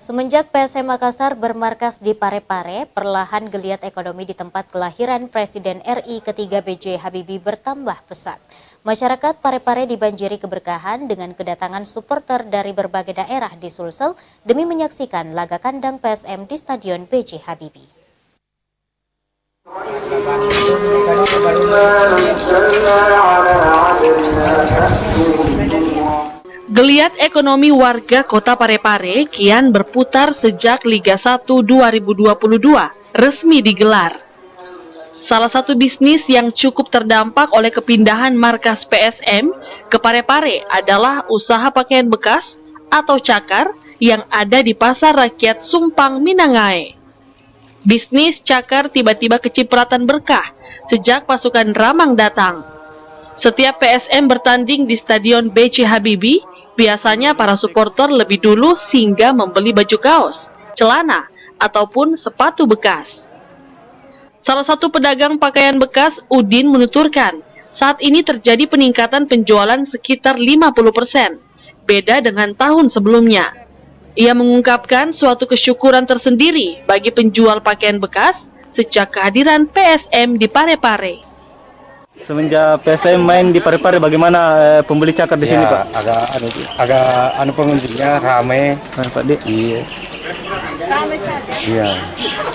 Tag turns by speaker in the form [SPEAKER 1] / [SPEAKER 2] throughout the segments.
[SPEAKER 1] Semenjak PSM Makassar bermarkas di Parepare, perlahan geliat ekonomi di tempat kelahiran Presiden RI ketiga B.J. Habibie bertambah pesat. Masyarakat Parepare dibanjiri keberkahan dengan kedatangan supporter dari berbagai daerah di Sulsel demi menyaksikan laga kandang PSM di Stadion B.J. Habibie.
[SPEAKER 2] Geliat ekonomi warga kota Parepare kian berputar sejak Liga 1 2022 resmi digelar. Salah satu bisnis yang cukup terdampak oleh kepindahan markas PSM ke Parepare adalah usaha pakaian bekas atau cakar yang ada di Pasar Rakyat Sumpang, Minangae. Bisnis cakar tiba-tiba kecipratan berkah sejak pasukan Ramang datang. Setiap PSM bertanding di Stadion B.J. Habibie, biasanya para supporter lebih dulu singgah membeli baju kaos, celana, ataupun sepatu bekas. Salah satu pedagang pakaian bekas, Udin, menuturkan, saat ini terjadi peningkatan penjualan sekitar 50%, beda dengan tahun sebelumnya. Ia mengungkapkan suatu kesyukuran tersendiri bagi penjual pakaian bekas sejak kehadiran PSM di Parepare.
[SPEAKER 3] Semenjak PSM main di Parepare, bagaimana pembeli cakar di sini, Pak?
[SPEAKER 4] Agak pengunjungnya ramai,
[SPEAKER 3] Pak Dik.
[SPEAKER 4] iya. Iya,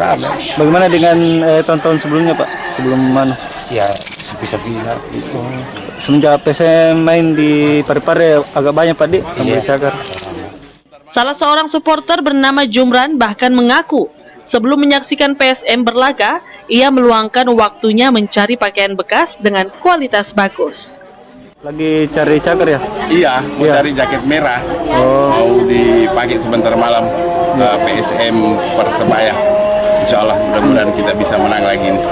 [SPEAKER 4] ramai.
[SPEAKER 3] Bagaimana dengan tahun-tahun sebelumnya, Pak? Sebelum mana?
[SPEAKER 4] Ya, sepi-sepi lah gitu.
[SPEAKER 3] Semenjak PSM main di Parepare agak banyak, Pak Dik, pembeli cakar.
[SPEAKER 2] Salah seorang supporter bernama Jumran bahkan mengaku sebelum menyaksikan PSM berlaga, ia meluangkan waktunya mencari pakaian bekas dengan kualitas bagus.
[SPEAKER 3] Lagi cari cakar ya?
[SPEAKER 5] Iya, mau cari jaket merah. Mau dipakai sebentar malam PSM Persebaya. Insya Allah mudah-mudahan kita bisa menang lagi nih.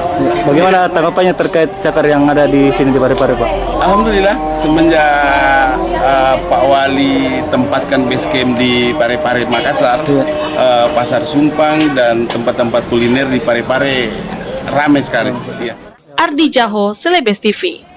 [SPEAKER 3] Bagaimana tanggapannya terkait cakar yang ada di sini di Parepare, Pak?
[SPEAKER 5] Alhamdulillah, semenjak Pak Wali tempatkan base camp di Parepare Makassar, Pasar Sumpang dan tempat-tempat kuliner di Parepare ramai sekali. Iya.
[SPEAKER 2] Ardi Jaho, Celebes TV.